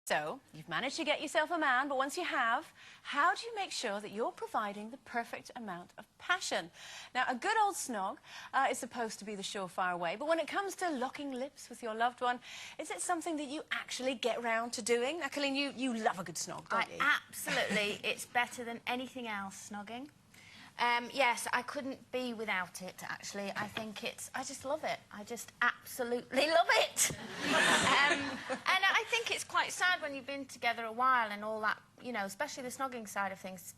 So, you've managed to get yourself a man, but once you have, how do you make sure that you're providing the perfect amount of passion? Now, a good old snog is supposed to be the surefire way, but when it comes to locking lips with your loved one, is it something that you actually get round to doing? Now, Colleen, you love a good snog, don't you? Absolutely. It's better than anything else, snogging. Yes, I couldn't be without it, actually. I just love it. I just absolutely love it. And I think it's quite sad when you've been together a while and all that, you know, especially the snogging side of things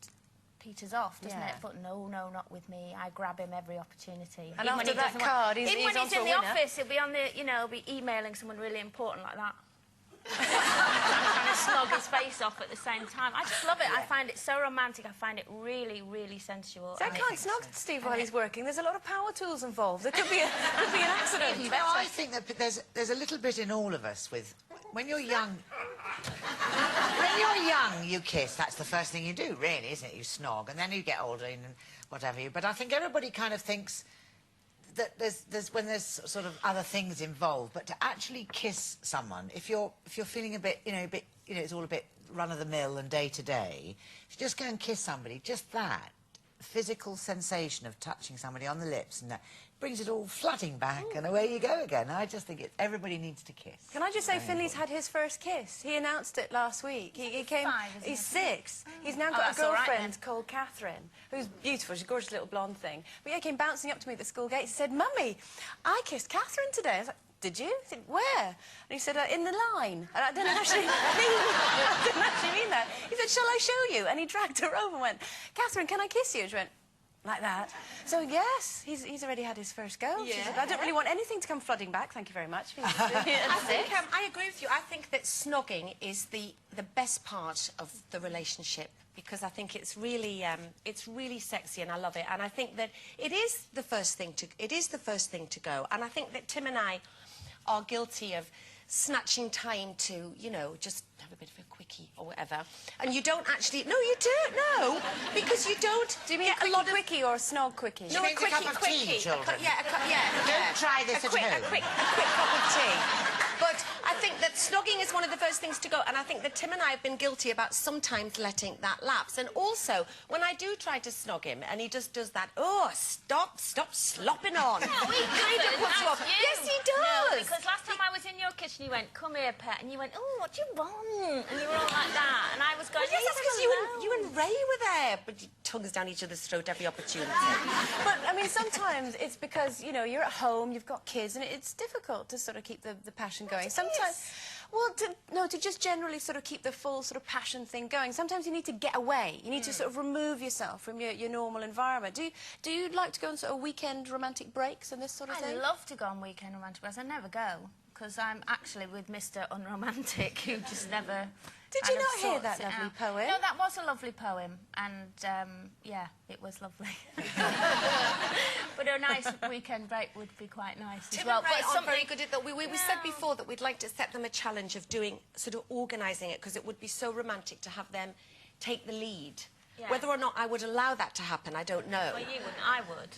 peters off, doesn't it? But no, not with me. I grab him every opportunity. And after that card, he's when he's in the office, he'll be on the, you know, be emailing someone really important like that. Trying to snog his face off at the same time. I just love it. I find it so romantic. I find it really, really sensual. So I can't snog Steve while he's working. There's a lot of power tools involved. There could be an accident. No, I think that there's a little bit in all of us with when you're young. When you're young, you kiss. That's the first thing you do, really, isn't it? You snog, and then you get older and whatever. But I think everybody kind of thinks that when there's sort of other things involved, but to actually kiss someone, if you're feeling a bit, it's all a bit run of the mill and day to day, if you just go and kiss somebody, just that physical sensation of touching somebody on the lips and that brings it all flooding back, and away you go again. I just think everybody needs to kiss. Can I just say, Finley's had his first kiss. He announced it last week. He came. He's 6. He's now got a girlfriend called Catherine, who's beautiful. She's a gorgeous little blonde thing. But yeah, he came bouncing up to me at the school gate. He said, "Mummy, I kissed Catherine today." I was like, "Did you?" I said, "Where?" And he said, "In the line." And I didn't actually mean that. He said, "Shall I show you?" And he dragged her over and went, "Catherine, can I kiss you?" And she went, like that. So, yes, he's already had his first go. Yeah. She said, "I don't really want anything to come flooding back. Thank you very much." I agree with you. I think that snogging is the best part of the relationship, because I think it's really sexy and I love it. And I think that it is the first thing to go. And I think that Tim and I are guilty of snatching time to, you know, just have a bit of a quickie or whatever. And you don't actually... No, you don't. No, because you don't... Do you mean a quickie or a snog quickie? No, a quickie, cup of tea, children. Yeah. Don't try this at home. A quick cup of tea. But I think that snogging is one of the first things to go, and I think that Tim and I have been guilty about sometimes letting that lapse. And also, when I do try to snog him, and he just does that, "Oh, stop slopping on." No, he kind of puts you off. Yes, he does. No, because last time I was in your kitchen, you went, "Come here, pet," and you went, "Oh, what do you want?" And you were all like that, and I was going, "Yes, that's because you and Ray were there," but your tongues down each other's throat every opportunity. But, I mean, sometimes it's because, you know, you're at home, you've got kids, and it's difficult to sort of keep the passion going. Sometimes, well, to just generally sort of keep the full sort of passion thing going. Sometimes you need to get away. You need to sort of remove yourself from your normal environment. Do you like to go on sort of weekend romantic breaks and this sort of thing? I love to go on weekend romantic breaks. I never go, because I'm actually with Mr. Unromantic, who just never... Did you not hear that lovely poem? No, that was a lovely poem, and, yeah, it was lovely. But a nice weekend break would be quite nice as well. Tim and Ray aren't very good at that. We said before that we'd like to set them a challenge of doing, sort of organising it, because it would be so romantic to have them take the lead. Yeah. Whether or not I would allow that to happen, I don't know. Well, you wouldn't. I would.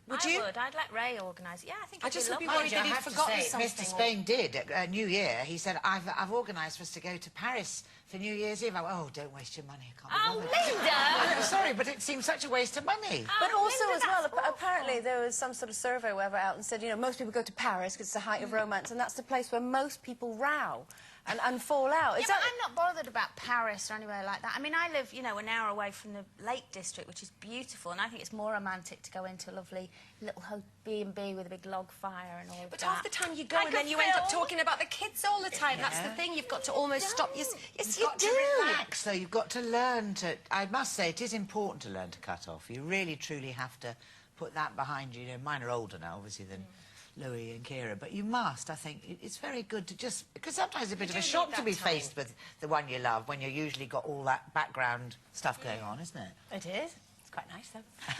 Would you? I would. I'd let Ray organise it. Yeah, I think I just would be worried that he'd forgotten something. Mr. Spain did at New Year. He said, I've organised for us to go to Paris for New Year's Eve. I went, "Oh, don't waste your money. I can't be bothered." Linda! I'm sorry, but it seems such a waste of money. But also, Linda, as well, apparently there was some sort of survey or whatever out and said, you know, most people go to Paris because it's the height of romance, and that's the place where most people row and fall out. Yeah, but I'm not bothered about Paris or anywhere like that. I mean, I live, you know, an hour away from the Lake District, which is beautiful, and I think it's more romantic to go into a lovely little B&B with a big log fire and all of that. But half the time you go and then you end up talking about the kids all the time. Yeah. That's the thing. You've got to almost stop. Yes, you've you got do. to relax, though. You've got to learn to... I must say, it is important to learn to cut off. You really, truly have to put that behind you. You know, mine are older now, obviously, than... Louis and Kira, but you must, I think, it's very good to just... Because sometimes it's a bit of a shock to be faced with the one you love when you've usually got all that background stuff going on, isn't it? It is. It's quite nice, though.